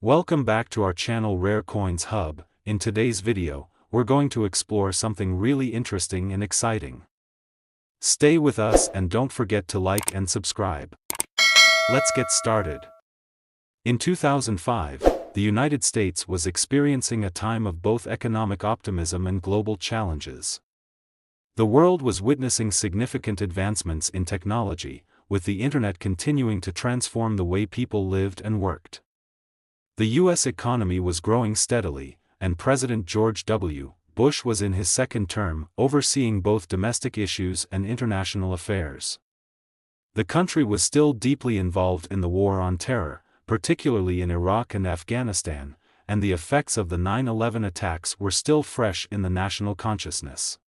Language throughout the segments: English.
Welcome back to our channel Rare Coins Hub. In today's video, we're going to explore something really interesting and exciting. Stay with us and don't forget to like and subscribe. Let's get started. In 2005, the United States was experiencing a time of both economic optimism and global challenges. The world was witnessing significant advancements in technology, with the internet continuing to transform the way people lived and worked. The U.S. economy was growing steadily, and President George W. Bush was in his second term, overseeing both domestic issues and international affairs. The country was still deeply involved in the War on Terror, particularly in Iraq and Afghanistan, and the effects of the 9/11 attacks were still fresh in the national consciousness.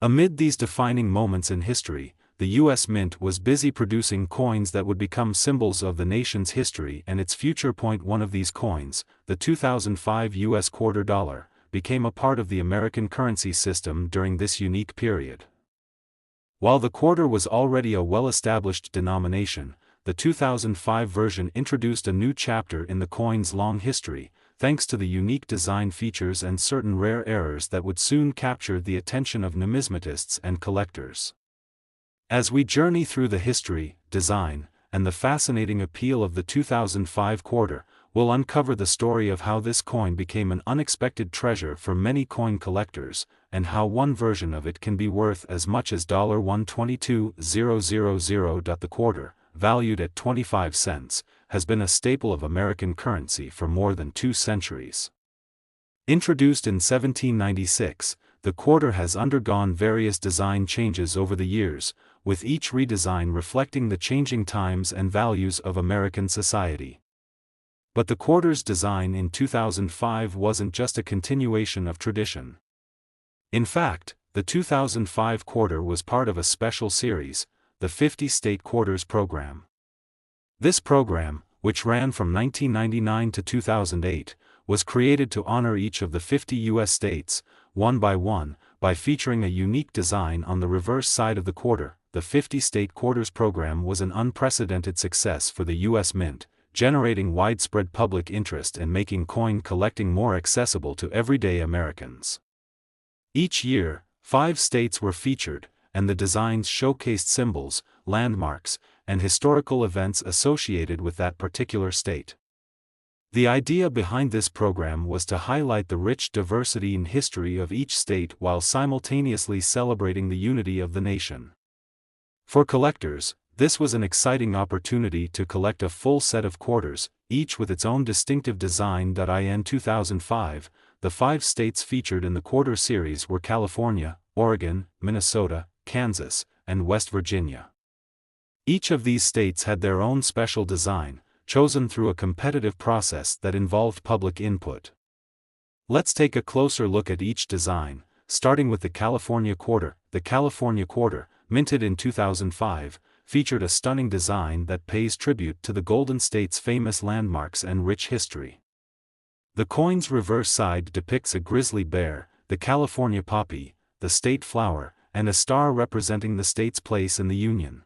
Amid these defining moments in history, the U.S. Mint was busy producing coins that would become symbols of the nation's history and its future. One of these coins, the 2005 U.S. quarter dollar, became a part of the American currency system during this unique period. While the quarter was already a well-established denomination, the 2005 version introduced a new chapter in the coin's long history, thanks to the unique design features and certain rare errors that would soon capture the attention of numismatists and collectors. As we journey through the history, design, and the fascinating appeal of the 2005 quarter, we'll uncover the story of how this coin became an unexpected treasure for many coin collectors, and how one version of it can be worth as much as $122,000. The quarter, valued at 25 cents, has been a staple of American currency for more than 2 centuries. Introduced in 1796, the quarter has undergone various design changes over the years, with each redesign reflecting the changing times and values of American society. But the quarter's design in 2005 wasn't just a continuation of tradition. In fact, the 2005 quarter was part of a special series, the 50 State Quarters program. This program, which ran from 1999 to 2008, was created to honor each of the 50 U.S. states, one, by featuring a unique design on the reverse side of the quarter. The 50 State Quarters program was an unprecedented success for the U.S. Mint, generating widespread public interest and making coin collecting more accessible to everyday Americans. Each year, 5 states were featured, and the designs showcased symbols, landmarks, and historical events associated with that particular state. The idea behind this program was to highlight the rich diversity in history of each state while simultaneously celebrating the unity of the nation. For collectors, this was an exciting opportunity to collect a full set of quarters, each with its own distinctive design. In 2005, the 5 states featured in the quarter series were California, Oregon, Minnesota, Kansas, and West Virginia. Each of these states had their own special design, chosen through a competitive process that involved public input. Let's take a closer look at each design, starting with the California quarter. The California quarter, minted in 2005, featured a stunning design that pays tribute to the Golden State's famous landmarks and rich history. The coin's reverse side depicts a grizzly bear, the California poppy, the state flower, and a star representing the state's place in the Union.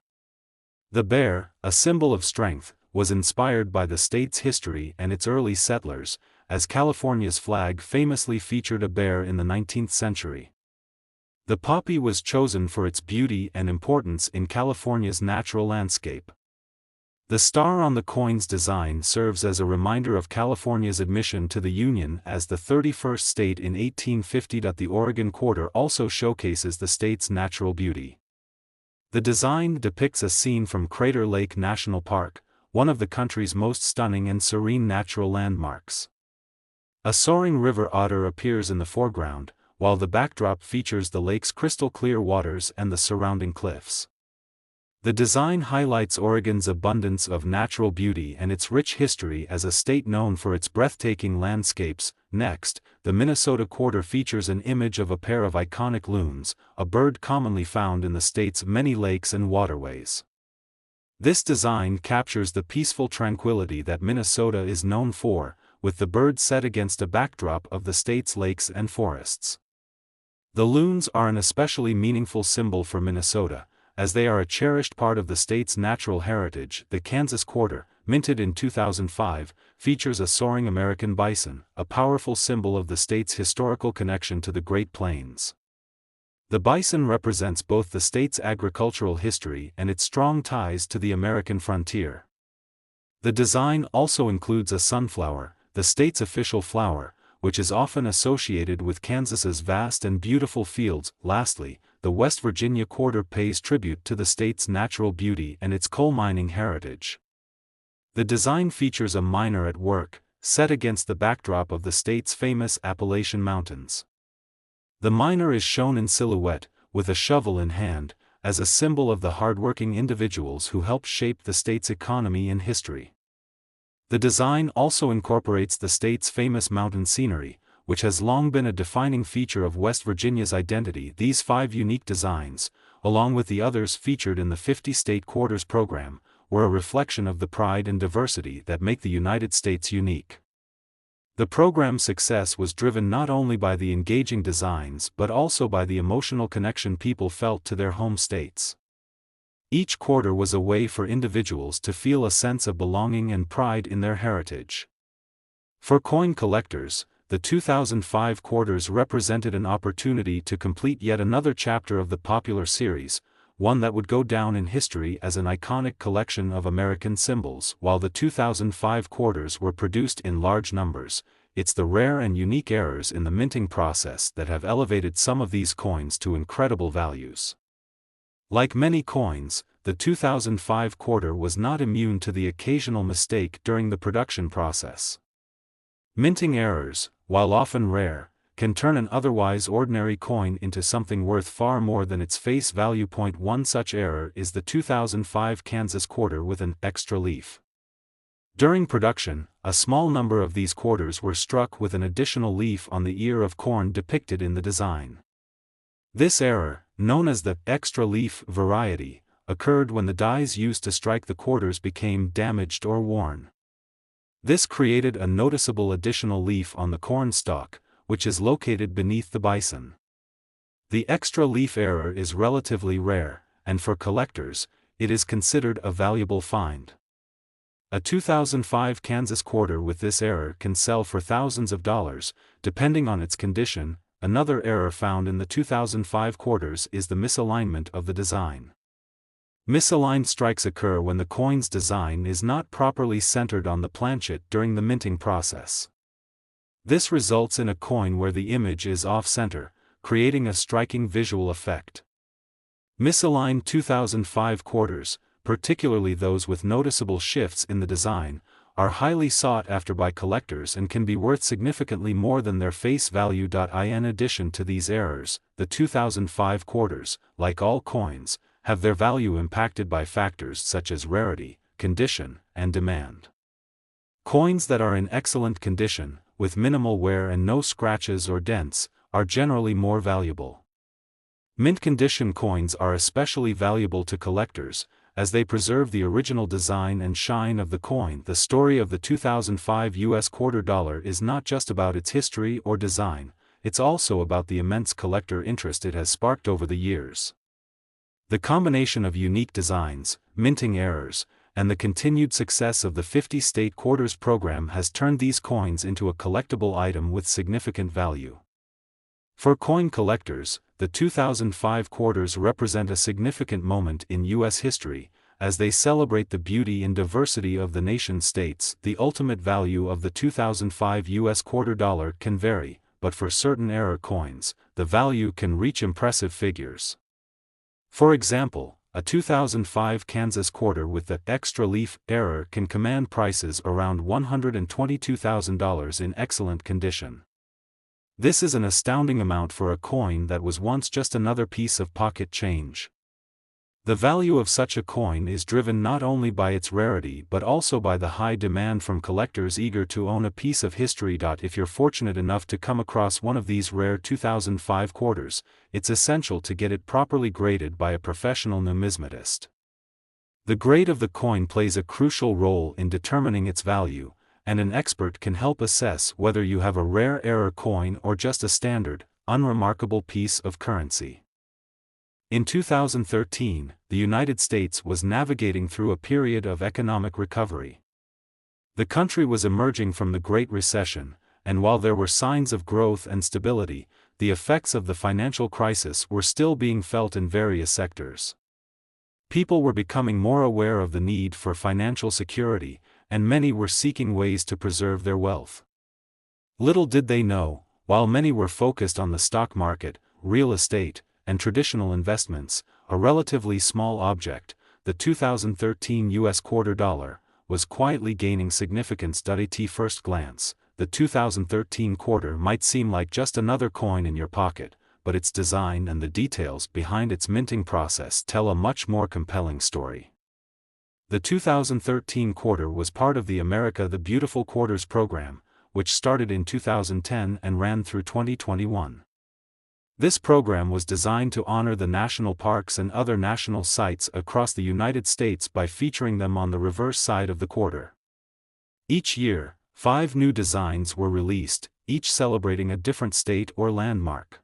The bear, a symbol of strength, was inspired by the state's history and its early settlers, as California's flag famously featured a bear in the 19th century. The poppy was chosen for its beauty and importance in California's natural landscape. The star on the coin's design serves as a reminder of California's admission to the Union as the 31st state in 1850. The Oregon quarter also showcases the state's natural beauty. The design depicts a scene from Crater Lake National Park, one of the country's most stunning and serene natural landmarks. A soaring river otter appears in the foreground, while the backdrop features the lake's crystal-clear waters and the surrounding cliffs. The design highlights Oregon's abundance of natural beauty and its rich history as a state known for its breathtaking landscapes. Next, the Minnesota quarter features an image of a pair of iconic loons, a bird commonly found in the state's many lakes and waterways. This design captures the peaceful tranquility that Minnesota is known for, with the bird set against a backdrop of the state's lakes and forests. The loons are an especially meaningful symbol for Minnesota, as they are a cherished part of the state's natural heritage. The Kansas quarter, minted in 2005, features a soaring American bison, a powerful symbol of the state's historical connection to the Great Plains. The bison represents both the state's agricultural history and its strong ties to the American frontier. The design also includes a sunflower, the state's official flower, which is often associated with Kansas's vast and beautiful fields. Lastly, the West Virginia quarter pays tribute to the state's natural beauty and its coal mining heritage. The design features a miner at work, set against the backdrop of the state's famous Appalachian Mountains. The miner is shown in silhouette, with a shovel in hand, as a symbol of the hardworking individuals who helped shape the state's economy and history. The design also incorporates the state's famous mountain scenery, which has long been a defining feature of West Virginia's identity. These 5 unique designs, along with the others featured in the 50-state quarters program, were a reflection of the pride and diversity that make the United States unique. The program's success was driven not only by the engaging designs but also by the emotional connection people felt to their home states. Each quarter was a way for individuals to feel a sense of belonging and pride in their heritage. For coin collectors, the 2005 quarters represented an opportunity to complete yet another chapter of the popular series, one that would go down in history as an iconic collection of American symbols. While the 2005 quarters were produced in large numbers, it's the rare and unique errors in the minting process that have elevated some of these coins to incredible values. Like many coins, the 2005 quarter was not immune to the occasional mistake during the production process. Minting errors, while often rare, can turn an otherwise ordinary coin into something worth far more than its face value. One such error is the 2005 Kansas quarter with an extra leaf. During production, a small number of these quarters were struck with an additional leaf on the ear of corn depicted in the design. This error, known as the extra leaf variety, occurred when the dies used to strike the quarters became damaged or worn. This created a noticeable additional leaf on the corn stalk, which is located beneath the bison. The extra leaf error is relatively rare, and for collectors, it is considered a valuable find. A 2005 Kansas quarter with this error can sell for thousands of dollars, depending on its condition. Another error found in the 2005 quarters is the misalignment of the design. Misaligned strikes occur when the coin's design is not properly centered on the planchet during the minting process. This results in a coin where the image is off-center, creating a striking visual effect. Misaligned 2005 quarters, particularly those with noticeable shifts in the design, are highly sought after by collectors and can be worth significantly more than their face value. In addition to these errors, the 2005 quarters, like all coins, have their value impacted by factors such as rarity, condition, and demand. Coins that are in excellent condition, with minimal wear and no scratches or dents, are generally more valuable. Mint condition coins are especially valuable to collectors, as they preserve the original design and shine of the coin. The story of the 2005 U.S. quarter dollar is not just about its history or design, it's also about the immense collector interest it has sparked over the years. The combination of unique designs, minting errors, and the continued success of the 50-state quarters program has turned these coins into a collectible item with significant value. For coin collectors, the 2005 quarters represent a significant moment in U.S. history, as they celebrate the beauty and diversity of the nation's states. The ultimate value of the 2005 U.S. quarter dollar can vary, but for certain error coins, the value can reach impressive figures. For example, a 2005 Kansas quarter with the extra leaf error can command prices around $122,000 in excellent condition. This is an astounding amount for a coin that was once just another piece of pocket change. The value of such a coin is driven not only by its rarity but also by the high demand from collectors eager to own a piece of history. If you're fortunate enough to come across one of these rare 2005 quarters, it's essential to get it properly graded by a professional numismatist. The grade of the coin plays a crucial role in determining its value, and an expert can help assess whether you have a rare error coin or just a standard, unremarkable piece of currency. In 2013, the United States was navigating through a period of economic recovery. The country was emerging from the Great Recession, and while there were signs of growth and stability, the effects of the financial crisis were still being felt in various sectors. People were becoming more aware of the need for financial security, and many were seeking ways to preserve their wealth. Little did they know, while many were focused on the stock market, real estate, and traditional investments, a relatively small object, the 2013 U.S. quarter dollar, was quietly gaining significance. At first glance, the 2013 quarter might seem like just another coin in your pocket, but its design and the details behind its minting process tell a much more compelling story. The 2013 quarter was part of the America the Beautiful Quarters program, which started in 2010 and ran through 2021. This program was designed to honor the national parks and other national sites across the United States by featuring them on the reverse side of the quarter. Each year, 5 new designs were released, each celebrating a different state or landmark.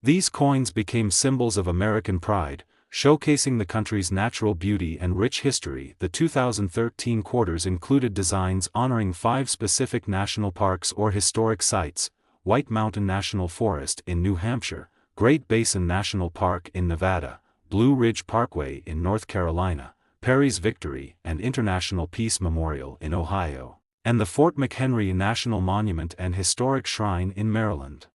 These coins became symbols of American pride, showcasing the country's natural beauty and rich history. The 2013 quarters included designs honoring 5 specific national parks or historic sites: White Mountain National Forest in New Hampshire, Great Basin National Park in Nevada, Blue Ridge Parkway in North Carolina, Perry's Victory and International Peace Memorial in Ohio, and the Fort McHenry National Monument and Historic Shrine in Maryland.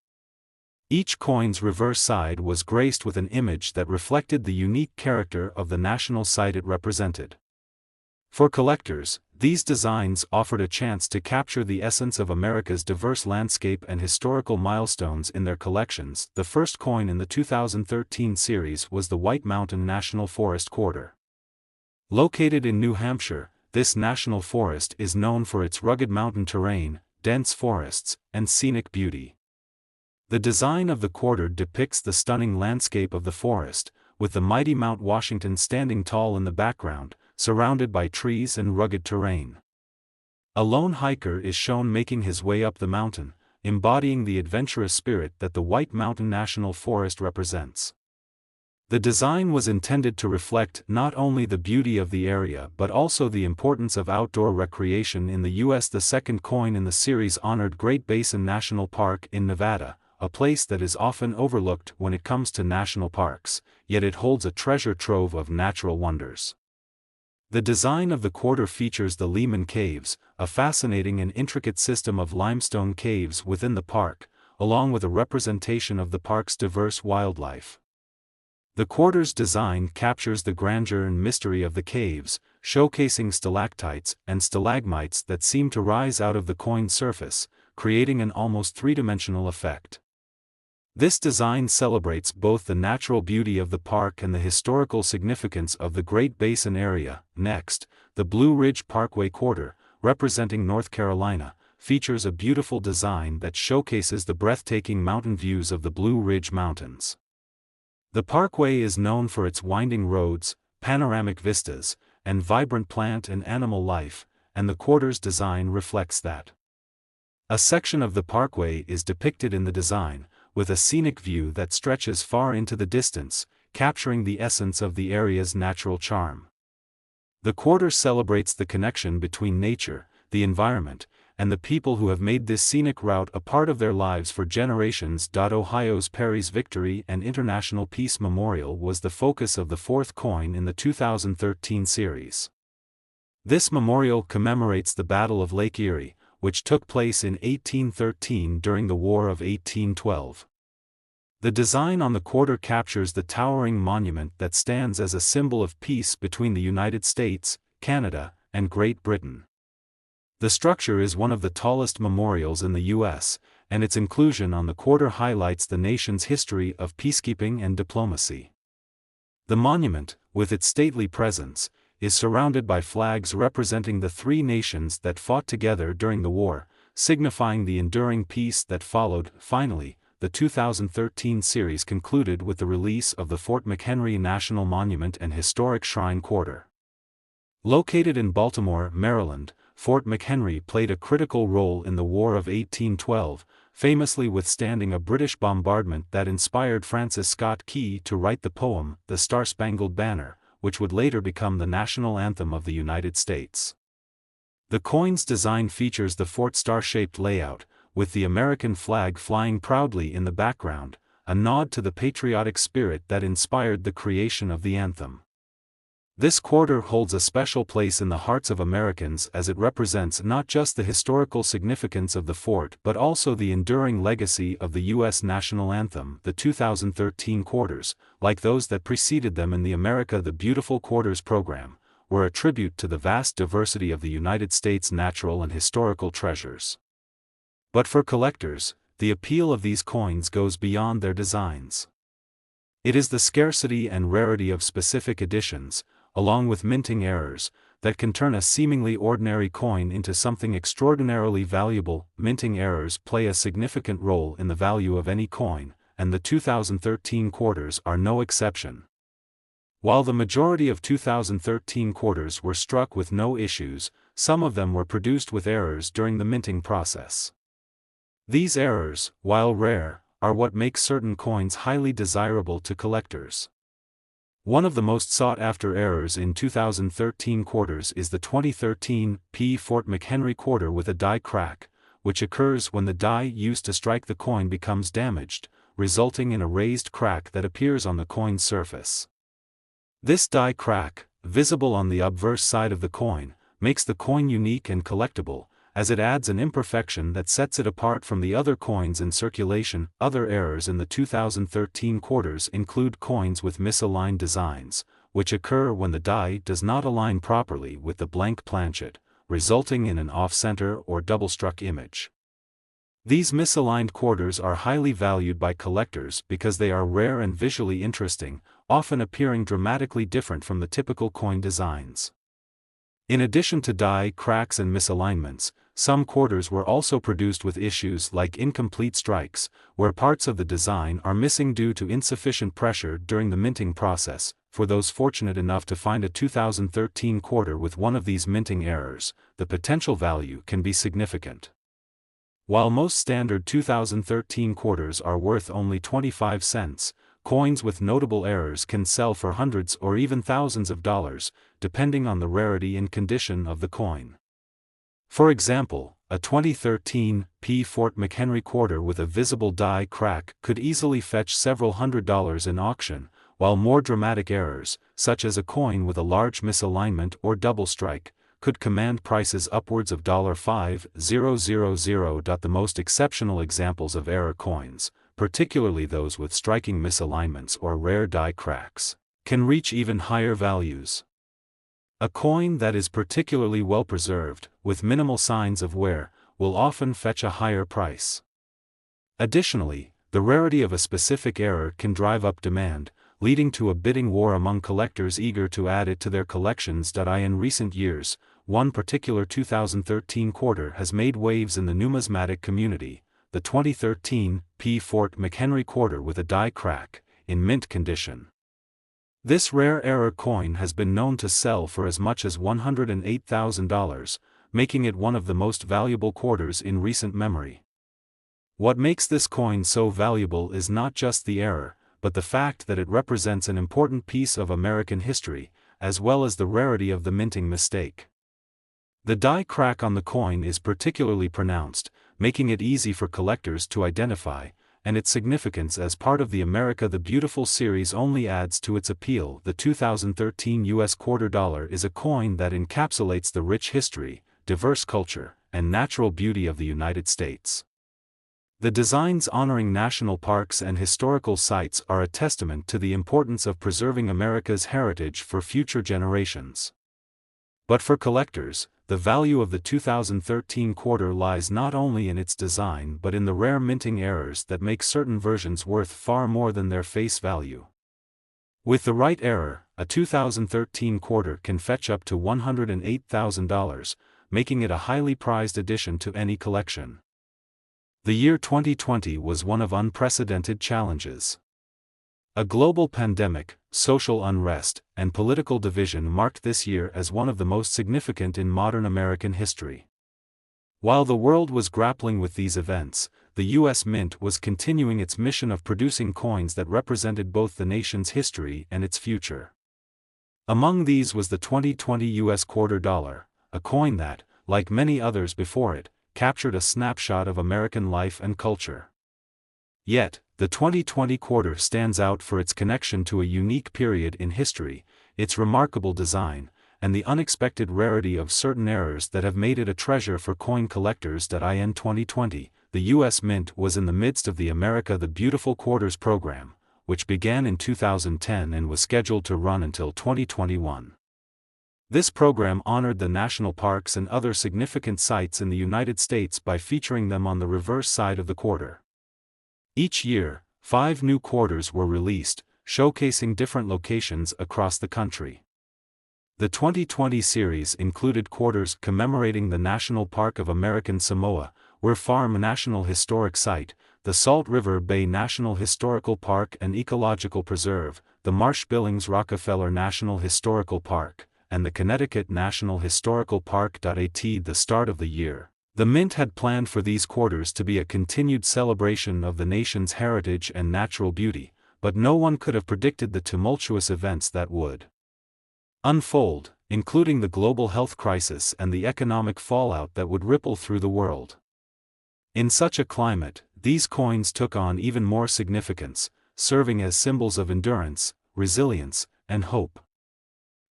Each coin's reverse side was graced with an image that reflected the unique character of the national site it represented. For collectors, these designs offered a chance to capture the essence of America's diverse landscape and historical milestones in their collections. The first coin in the 2013 series was the White Mountain National Forest quarter. Located in New Hampshire, this national forest is known for its rugged mountain terrain, dense forests, and scenic beauty. The design of the quarter depicts the stunning landscape of the forest, with the mighty Mount Washington standing tall in the background, surrounded by trees and rugged terrain. A lone hiker is shown making his way up the mountain, embodying the adventurous spirit that the White Mountain National Forest represents. The design was intended to reflect not only the beauty of the area but also the importance of outdoor recreation in the U.S. The second coin in the series honored Great Basin National Park in Nevada, a place that is often overlooked when it comes to national parks, yet it holds a treasure trove of natural wonders. The design of the quarter features the Lehman Caves, a fascinating and intricate system of limestone caves within the park, along with a representation of the park's diverse wildlife. The quarter's design captures the grandeur and mystery of the caves, showcasing stalactites and stalagmites that seem to rise out of the coin's surface, creating an almost three-dimensional effect. This design celebrates both the natural beauty of the park and the historical significance of the Great Basin area. Next, the Blue Ridge Parkway quarter, representing North Carolina, features a beautiful design that showcases the breathtaking mountain views of the Blue Ridge Mountains. The parkway is known for its winding roads, panoramic vistas, and vibrant plant and animal life, and the quarter's design reflects that. A section of the parkway is depicted in the design, with a scenic view that stretches far into the distance, capturing the essence of the area's natural charm. The quarter celebrates the connection between nature, the environment, and the people who have made this scenic route a part of their lives for generations. Ohio's Perry's Victory and International Peace Memorial was the focus of the fourth coin in the 2013 series. This memorial commemorates the Battle of Lake Erie, which took place in 1813 during the War of 1812. The design on the quarter captures the towering monument that stands as a symbol of peace between the United States, Canada, and Great Britain. The structure is one of the tallest memorials in the U.S., and its inclusion on the quarter highlights the nation's history of peacekeeping and diplomacy. The monument, with its stately presence, is surrounded by flags representing the 3 nations that fought together during the war, signifying the enduring peace that followed. Finally, the 2013 series concluded with the release of the Fort McHenry National Monument and Historic Shrine quarter. Located in Baltimore, Maryland, Fort McHenry played a critical role in the War of 1812, famously withstanding a British bombardment that inspired Francis Scott Key to write the poem, The Star-Spangled Banner, which would later become the national anthem of the United States. The coin's design features the fort star-shaped layout, with the American flag flying proudly in the background, a nod to the patriotic spirit that inspired the creation of the anthem. This quarter holds a special place in the hearts of Americans as it represents not just the historical significance of the fort but also the enduring legacy of the U.S. national anthem. The 2013 quarters, like those that preceded them in the America the Beautiful Quarters program, were a tribute to the vast diversity of the United States' natural and historical treasures. But for collectors, the appeal of these coins goes beyond their designs. It is the scarcity and rarity of specific editions, along with minting errors, that can turn a seemingly ordinary coin into something extraordinarily valuable. Minting errors play a significant role in the value of any coin, and the 2013 quarters are no exception. While the majority of 2013 quarters were struck with no issues, some of them were produced with errors during the minting process. These errors, while rare, are what makes certain coins highly desirable to collectors. One of the most sought-after errors in 2013 quarters is the 2013 P. Fort McHenry quarter with a die crack, which occurs when the die used to strike the coin becomes damaged, resulting in a raised crack that appears on the coin's surface. This die crack, visible on the obverse side of the coin, makes the coin unique and collectible, as it adds an imperfection that sets it apart from the other coins in circulation. Other errors in the 2013 quarters include coins with misaligned designs, which occur when the die does not align properly with the blank planchet, resulting in an off-center or double-struck image. These misaligned quarters are highly valued by collectors because they are rare and visually interesting, often appearing dramatically different from the typical coin designs. In addition to die cracks and misalignments, some quarters were also produced with issues like incomplete strikes, where parts of the design are missing due to insufficient pressure during the minting process. For those fortunate enough to find a 2013 quarter with one of these minting errors, the potential value can be significant. While most standard 2013 quarters are worth only 25 cents, coins with notable errors can sell for hundreds or even thousands of dollars, depending on the rarity and condition of the coin. For example, a 2013 P. Fort McHenry quarter with a visible die crack could easily fetch several $100s in auction, while more dramatic errors, such as a coin with a large misalignment or double strike, could command prices upwards of $5,000. The most exceptional examples of error coins, particularly those with striking misalignments or rare die cracks, can reach even higher values. A coin that is particularly well preserved, with minimal signs of wear, will often fetch a higher price. Additionally, the rarity of a specific error can drive up demand, leading to a bidding war among collectors eager to add it to their collections. In recent years, one particular 2013 quarter has made waves in the numismatic community, the 2013 P. Fort McHenry quarter with a die crack, in mint condition. This rare error coin has been known to sell for as much as $108,000, making it one of the most valuable quarters in recent memory. What makes this coin so valuable is not just the error, but the fact that it represents an important piece of American history, as well as the rarity of the minting mistake. The die crack on the coin is particularly pronounced, making it easy for collectors to identify, and its significance as part of the America the Beautiful series only adds to its appeal. The 2013 U.S. quarter dollar is a coin that encapsulates the rich history, diverse culture, and natural beauty of the United States. The designs honoring national parks and historical sites are a testament to the importance of preserving America's heritage for future generations. But for collectors, the value of the 2013 quarter lies not only in its design but in the rare minting errors that make certain versions worth far more than their face value. With the right error, a 2013 quarter can fetch up to $108,000, making it a highly prized addition to any collection. The year 2020 was one of unprecedented challenges. A global pandemic, social unrest, and political division marked this year as one of the most significant in modern American history. While the world was grappling with these events, the U.S. Mint was continuing its mission of producing coins that represented both the nation's history and its future. Among these was the 2020 U.S. quarter dollar, a coin that, like many others before it, captured a snapshot of American life and culture. Yet, the 2020 quarter stands out for its connection to a unique period in history, its remarkable design, and the unexpected rarity of certain errors that have made it a treasure for coin collectors. In 2020, the U.S. Mint was in the midst of the America the Beautiful Quarters program, which began in 2010 and was scheduled to run until 2021. This program honored the national parks and other significant sites in the United States by featuring them on the reverse side of the quarter. Each year, 5 new quarters were released, showcasing different locations across the country. The 2020 series included quarters commemorating the National Park of American Samoa, Weir Farm National Historic Site, the Salt River Bay National Historical Park and Ecological Preserve, the Marsh-Billings Rockefeller National Historical Park, and the Connecticut National Historical Park. At the start of the year, the Mint had planned for these quarters to be a continued celebration of the nation's heritage and natural beauty, but no one could have predicted the tumultuous events that would unfold, including the global health crisis and the economic fallout that would ripple through the world. In such a climate, these coins took on even more significance, serving as symbols of endurance, resilience, and hope.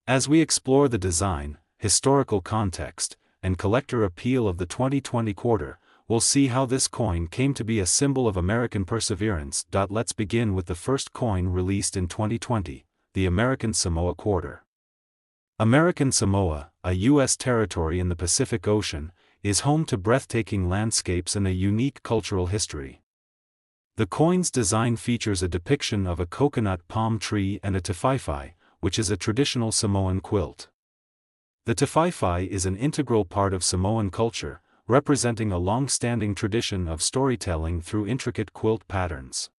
As we explore the design, historical context, and collector appeal of the 2020 quarter, we'll see how this coin came to be a symbol of American perseverance. Let's begin with the first coin released in 2020, the American Samoa quarter. American Samoa, a U.S. territory in the Pacific Ocean, is home to breathtaking landscapes and a unique cultural history. The coin's design features a depiction of a coconut palm tree and a tawhaiwhai, which is a traditional Samoan quilt. The tawhaiwhai is an integral part of Samoan culture, representing a long-standing tradition of storytelling through intricate quilt patterns.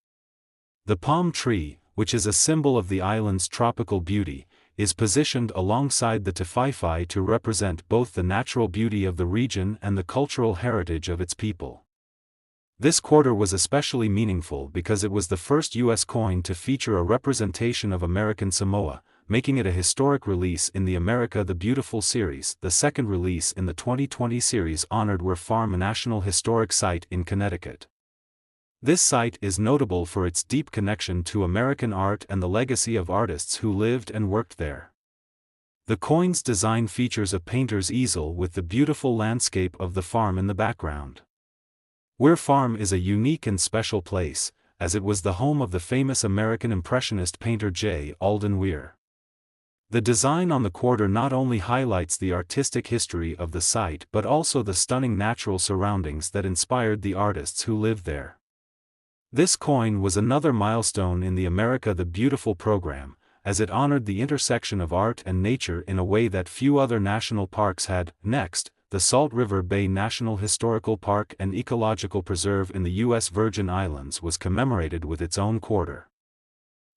The palm tree, which is a symbol of the island's tropical beauty, is positioned alongside the tawhaiwhai to represent both the natural beauty of the region and the cultural heritage of its people. This quarter was especially meaningful because it was the first U.S. coin to feature a representation of American Samoa, making it a historic release in the America the Beautiful series. The second release in the 2020 series honored Weir Farm National Historic Site in Connecticut. This site is notable for its deep connection to American art and the legacy of artists who lived and worked there. The coin's design features a painter's easel with the beautiful landscape of the farm in the background. Weir Farm is a unique and special place, as it was the home of the famous American Impressionist painter J. Alden Weir. The design on the quarter not only highlights the artistic history of the site but also the stunning natural surroundings that inspired the artists who lived there. This coin was another milestone in the America the Beautiful program, as it honored the intersection of art and nature in a way that few other national parks had. Next, the Salt River Bay National Historical Park and Ecological Preserve in the U.S. Virgin Islands was commemorated with its own quarter.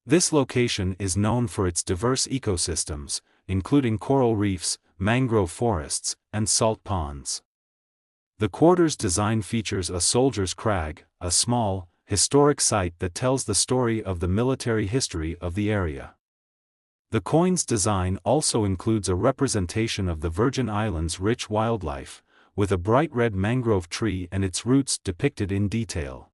This location is known for its diverse ecosystems, including coral reefs, mangrove forests, and salt ponds. The quarter's design features a soldier's crag, a small, historic site that tells the story of the military history of the area. The coin's design also includes a representation of the Virgin Islands' rich wildlife, with a bright red mangrove tree and its roots depicted in detail.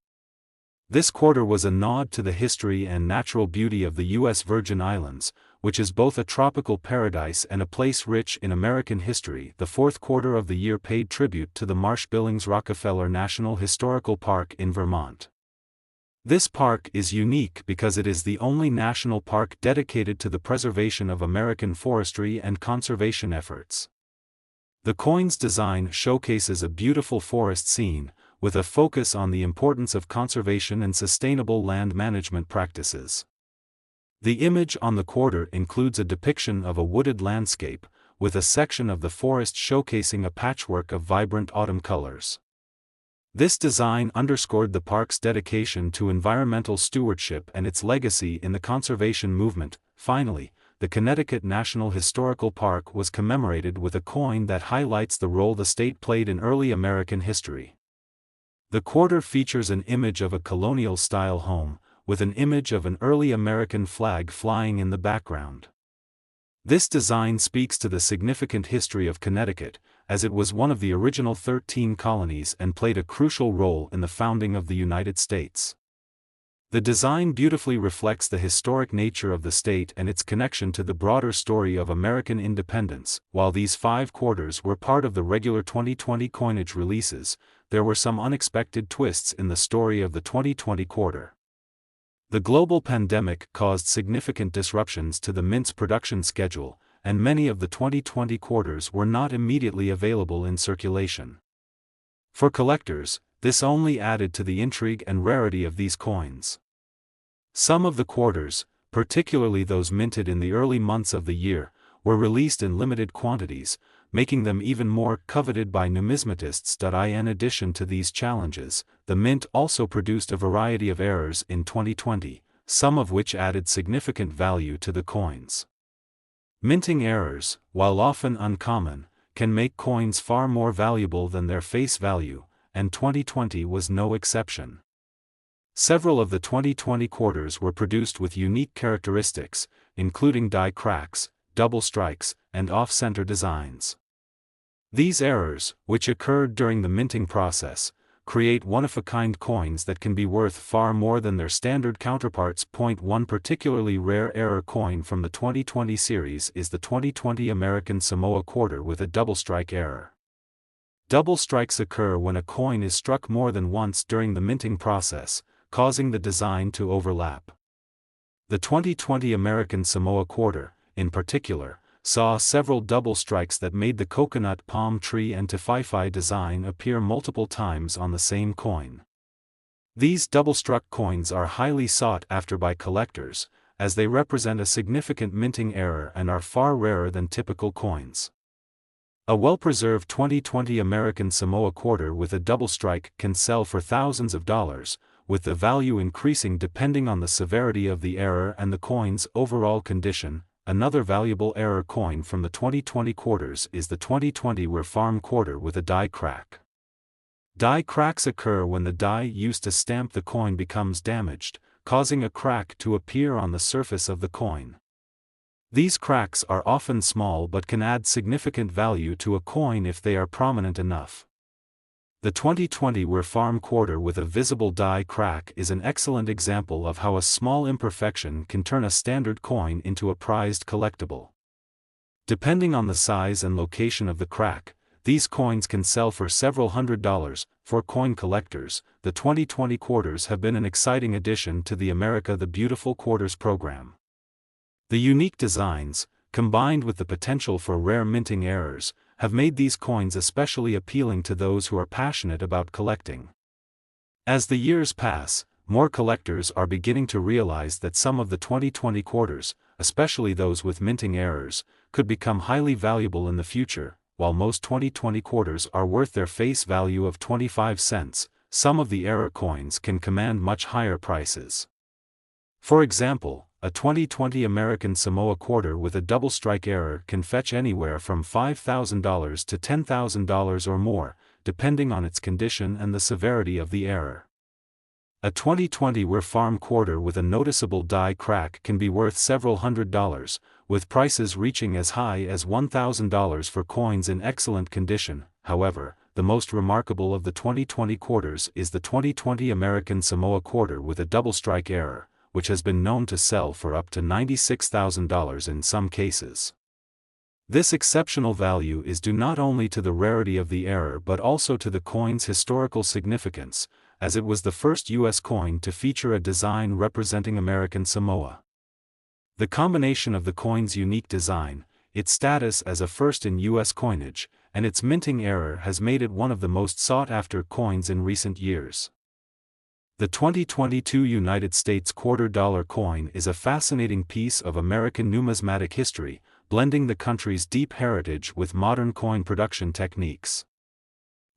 This quarter was a nod to the history and natural beauty of the U.S. Virgin Islands, which is both a tropical paradise and a place rich in American history. The fourth quarter of the year paid tribute to the Marsh-Billings Rockefeller National Historical Park in Vermont. This park is unique because it is the only national park dedicated to the preservation of American forestry and conservation efforts. The coin's design showcases a beautiful forest scene, with a focus on the importance of conservation and sustainable land management practices. The image on the quarter includes a depiction of a wooded landscape, with a section of the forest showcasing a patchwork of vibrant autumn colors. This design underscored the park's dedication to environmental stewardship and its legacy in the conservation movement. Finally, the Connecticut National Historical Park was commemorated with a coin that highlights the role the state played in early American history. The quarter features an image of a colonial-style home, with an image of an early American flag flying in the background. This design speaks to the significant history of Connecticut, as it was one of the original 13 colonies and played a crucial role in the founding of the United States. The design beautifully reflects the historic nature of the state and its connection to the broader story of American independence. While these 5 quarters were part of the regular 2020 coinage releases, there were some unexpected twists in the story of the 2020 quarter. The global pandemic caused significant disruptions to the mint's production schedule, and many of the 2020 quarters were not immediately available in circulation. For collectors, this only added to the intrigue and rarity of these coins. Some of the quarters, particularly those minted in the early months of the year, were released in limited quantities, making them even more coveted by numismatists. In addition to these challenges, the mint also produced a variety of errors in 2020, some of which added significant value to the coins. Minting errors, while often uncommon, can make coins far more valuable than their face value, and 2020 was no exception. Several of the 2020 quarters were produced with unique characteristics, including die cracks, double strikes, and off-center designs. These errors, which occurred during the minting process, create one-of-a-kind coins that can be worth far more than their standard counterparts. One particularly rare error coin from the 2020 series is the 2020 American Samoa quarter with a double strike error. Double strikes occur when a coin is struck more than once during the minting process, causing the design to overlap. The 2020 American Samoa quarter, in particular, saw several double strikes that made the coconut palm tree and tufafi design appear multiple times on the same coin. These double-struck coins are highly sought after by collectors, as they represent a significant minting error and are far rarer than typical coins. A well-preserved 2020 American Samoa quarter with a double strike can sell for thousands of dollars, with the value increasing depending on the severity of the error and the coin's overall condition. Another valuable error coin from the 2020 quarters is the 2020 Ware Farm quarter with a die crack. Die cracks occur when the die used to stamp the coin becomes damaged, causing a crack to appear on the surface of the coin. These cracks are often small but can add significant value to a coin if they are prominent enough. The 2020 Ware Farm quarter with a visible die crack is an excellent example of how a small imperfection can turn a standard coin into a prized collectible. Depending on the size and location of the crack, these coins can sell for several $100s. For coin collectors, the 2020 quarters have been an exciting addition to the America the Beautiful Quarters program. The unique designs, combined with the potential for rare minting errors, have made these coins especially appealing to those who are passionate about collecting. As the years pass, more collectors are beginning to realize that some of the 2020 quarters, especially those with minting errors, could become highly valuable in the future. While most 2020 quarters are worth their face value of 25 cents, some of the error coins can command much higher prices. For example, a 2020 American Samoa quarter with a double strike error can fetch anywhere from $5,000 to $10,000 or more, depending on its condition and the severity of the error. A 2020 Ware Farm quarter with a noticeable die crack can be worth several $100s, with prices reaching as high as $1,000 for coins in excellent condition. However, the most remarkable of the 2020 quarters is the 2020 American Samoa quarter with a double strike error, which has been known to sell for up to $96,000 in some cases. This exceptional value is due not only to the rarity of the error but also to the coin's historical significance, as it was the first U.S. coin to feature a design representing American Samoa. The combination of the coin's unique design, its status as a first in U.S. coinage, and its minting error has made it one of the most sought-after coins in recent years. The 2022 United States $quarter coin is a fascinating piece of American numismatic history, blending the country's deep heritage with modern coin production techniques.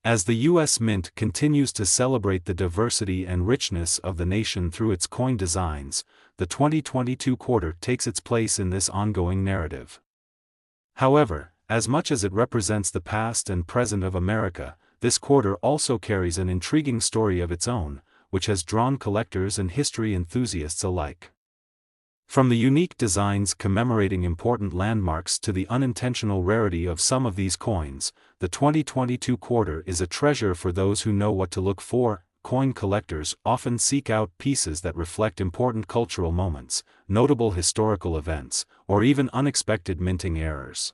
As the U.S. Mint continues to celebrate the diversity and richness of the nation through its coin designs, the 2022 quarter takes its place in this ongoing narrative. However, as much as it represents the past and present of America, this quarter also carries an intriguing story of its own, which has drawn collectors and history enthusiasts alike. From the unique designs commemorating important landmarks to the unintentional rarity of some of these coins, the 2022 quarter is a treasure for those who know what to look for. Coin collectors often seek out pieces that reflect important cultural moments, notable historical events, or even unexpected minting errors.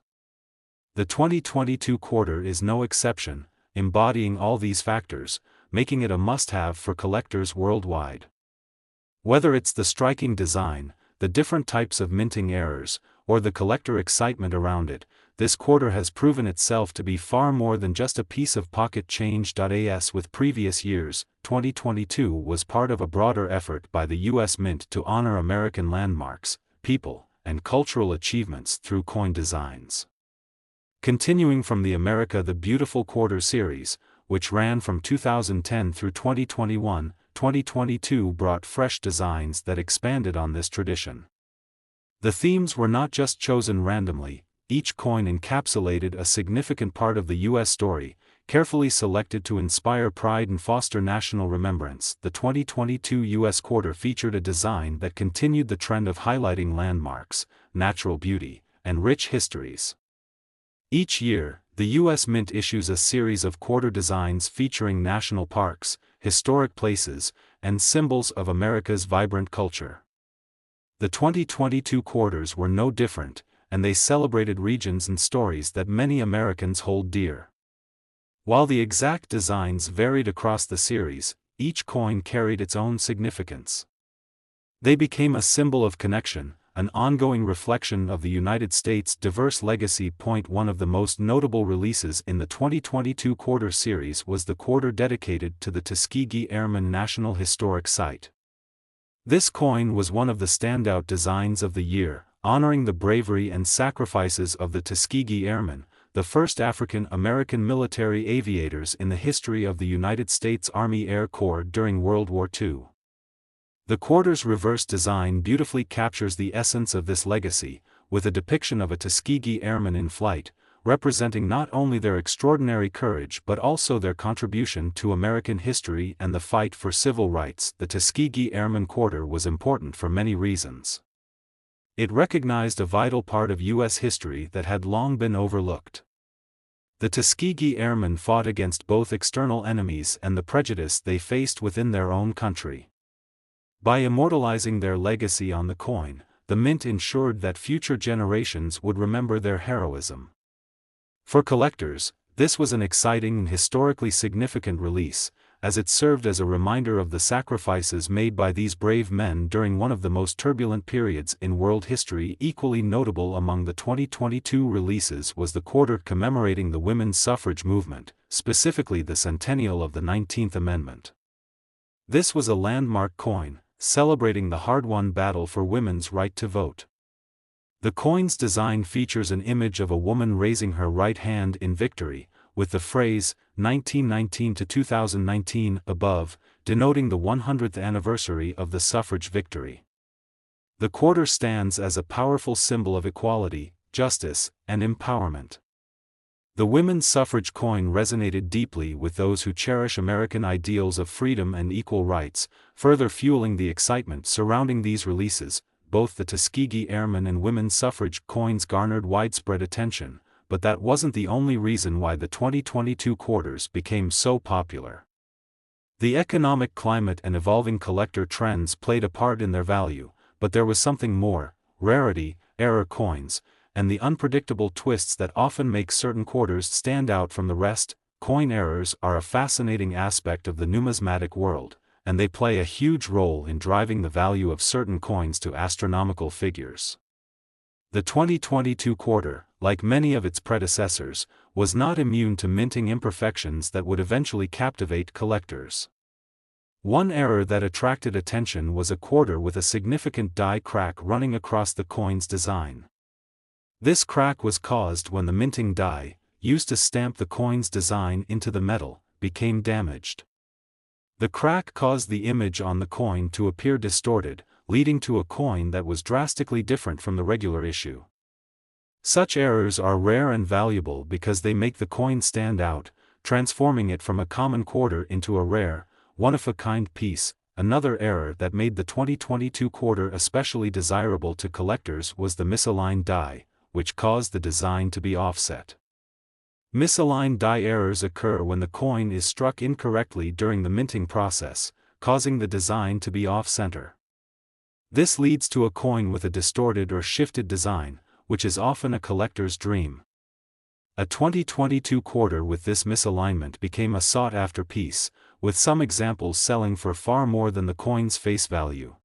The 2022 quarter is no exception, embodying all these factors, making it a must-have for collectors worldwide. Whether it's the striking design, the different types of minting errors, or the collector excitement around it, this quarter has proven itself to be far more than just a piece of pocket change. As with previous years, 2022 was part of a broader effort by the U.S. Mint to honor American landmarks, people, and cultural achievements through coin designs. Continuing from the America the Beautiful Quarter series, which ran from 2010 through 2021, 2022 brought fresh designs that expanded on this tradition. The themes were not just chosen randomly, each coin encapsulated a significant part of the U.S. story, carefully selected to inspire pride and foster national remembrance. The 2022 U.S. quarter featured a design that continued the trend of highlighting landmarks, natural beauty, and rich histories. Each year, the U.S. Mint issues a series of quarter designs featuring national parks, historic places, and symbols of America's vibrant culture. The 2022 quarters were no different, and they celebrated regions and stories that many Americans hold dear. While the exact designs varied across the series, each coin carried its own significance. They became a symbol of connection, an ongoing reflection of the United States' diverse legacy. One of the most notable releases in the 2022 quarter series was the quarter dedicated to the Tuskegee Airmen National Historic Site. This coin was one of the standout designs of the year, honoring the bravery and sacrifices of the Tuskegee Airmen, the first African-American military aviators in the history of the United States Army Air Corps during World War II. The quarter's reverse design beautifully captures the essence of this legacy, with a depiction of a Tuskegee Airman in flight, representing not only their extraordinary courage but also their contribution to American history and the fight for civil rights. The Tuskegee Airman quarter was important for many reasons. It recognized a vital part of U.S. history that had long been overlooked. The Tuskegee Airmen fought against both external enemies and the prejudice they faced within their own country. By immortalizing their legacy on the coin, the Mint ensured that future generations would remember their heroism. For collectors, this was an exciting and historically significant release, as it served as a reminder of the sacrifices made by these brave men during one of the most turbulent periods in world history. Equally notable among the 2022 releases was the quarter commemorating the women's suffrage movement, specifically the centennial of the 19th Amendment. This was a landmark coin, celebrating the hard-won battle for women's right to vote. The coin's design features an image of a woman raising her right hand in victory, with the phrase, 1919 to 2019 above, denoting the 100th anniversary of the suffrage victory. The quarter stands as a powerful symbol of equality, justice, and empowerment. The women's suffrage coin resonated deeply with those who cherish American ideals of freedom and equal rights, further fueling the excitement surrounding these releases. Both the Tuskegee Airmen and women's suffrage coins garnered widespread attention, but that wasn't the only reason why the 2022 quarters became so popular. The economic climate and evolving collector trends played a part in their value, but there was something more: rarity, error coins, and the unpredictable twists that often make certain quarters stand out from the rest. Coin errors are a fascinating aspect of the numismatic world, and they play a huge role in driving the value of certain coins to astronomical figures. The 2022 quarter, like many of its predecessors, was not immune to minting imperfections that would eventually captivate collectors. One error that attracted attention was a quarter with a significant die crack running across the coin's design. This crack was caused when the minting die, used to stamp the coin's design into the metal, became damaged. The crack caused the image on the coin to appear distorted, leading to a coin that was drastically different from the regular issue. Such errors are rare and valuable because they make the coin stand out, transforming it from a common quarter into a rare, one-of-a-kind piece. Another error that made the 2022 quarter especially desirable to collectors was the misaligned die, which caused the design to be offset. Misaligned die errors occur when the coin is struck incorrectly during the minting process, causing the design to be off-center. This leads to a coin with a distorted or shifted design, which is often a collector's dream. A 2022 quarter with this misalignment became a sought-after piece, with some examples selling for far more than the coin's face value.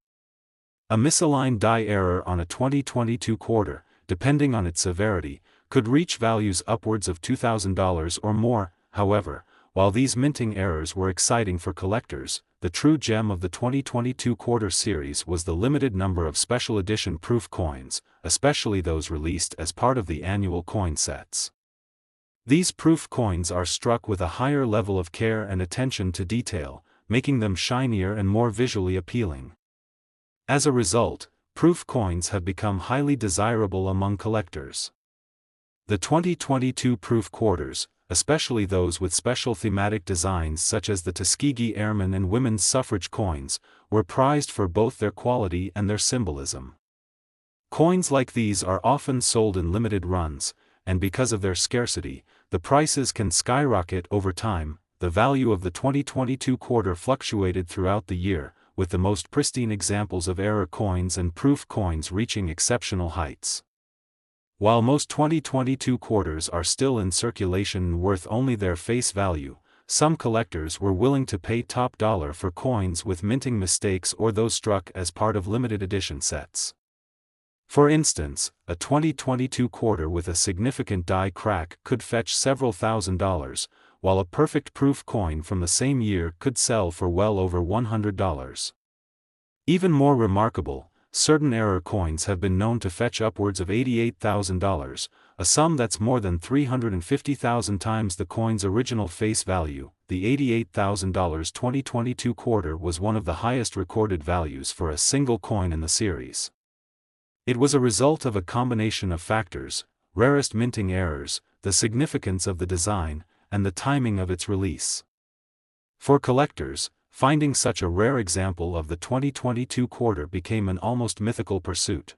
A misaligned die error on a 2022 quarter, depending on its severity, could reach values upwards of $2,000 or more. However, while these minting errors were exciting for collectors, the true gem of the 2022 quarter series was the limited number of special edition proof coins, especially those released as part of the annual coin sets. These proof coins are struck with a higher level of care and attention to detail, making them shinier and more visually appealing. As a result, proof coins have become highly desirable among collectors. The 2022 proof quarters, especially those with special thematic designs such as the Tuskegee Airmen and women's suffrage coins, were prized for both their quality and their symbolism. Coins like these are often sold in limited runs, and because of their scarcity, the prices can skyrocket over time. The value of the 2022 quarter fluctuated throughout the year, with the most pristine examples of error coins and proof coins reaching exceptional heights. While most 2022 quarters are still in circulation and worth only their face value, some collectors were willing to pay top dollar for coins with minting mistakes or those struck as part of limited edition sets. For instance, a 2022 quarter with a significant die crack could fetch several $1,000s, while a perfect proof coin from the same year could sell for well over $100. Even more remarkable, certain error coins have been known to fetch upwards of $88,000, a sum that's more than 350,000 times the coin's original face value. The $88,000 2022 quarter was one of the highest recorded values for a single coin in the series. It was a result of a combination of factors: rarest minting errors, the significance of the design, and the timing of its release. For collectors, finding such a rare example of the 2022 quarter became an almost mythical pursuit.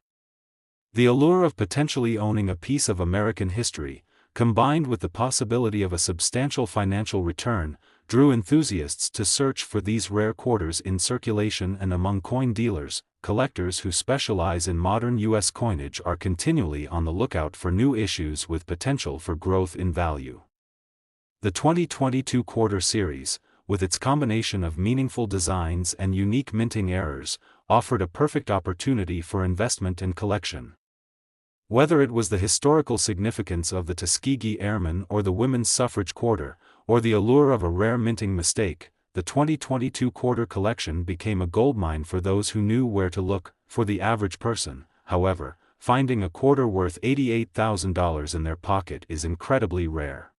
The allure of potentially owning a piece of American history, combined with the possibility of a substantial financial return, drew enthusiasts to search for these rare quarters in circulation and among coin dealers. Collectors who specialize in modern U.S. coinage are continually on the lookout for new issues with potential for growth in value. The 2022 quarter series, with its combination of meaningful designs and unique minting errors, offered a perfect opportunity for investment and collection. Whether it was the historical significance of the Tuskegee Airmen or the women's suffrage quarter, or the allure of a rare minting mistake, the 2022 quarter collection became a goldmine for those who knew where to look. For the average person, however, finding a quarter worth $88,000 in their pocket is incredibly rare.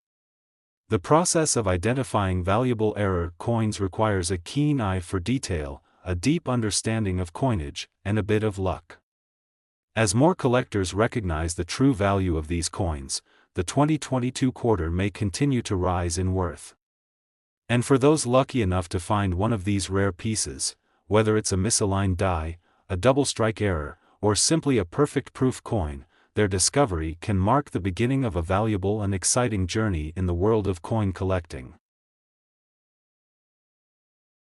The process of identifying valuable error coins requires a keen eye for detail, a deep understanding of coinage, and a bit of luck. As more collectors recognize the true value of these coins, the 2022 quarter may continue to rise in worth. And for those lucky enough to find one of these rare pieces, whether it's a misaligned die, a double strike error, or simply a perfect proof coin, their discovery can mark the beginning of a valuable and exciting journey in the world of coin collecting.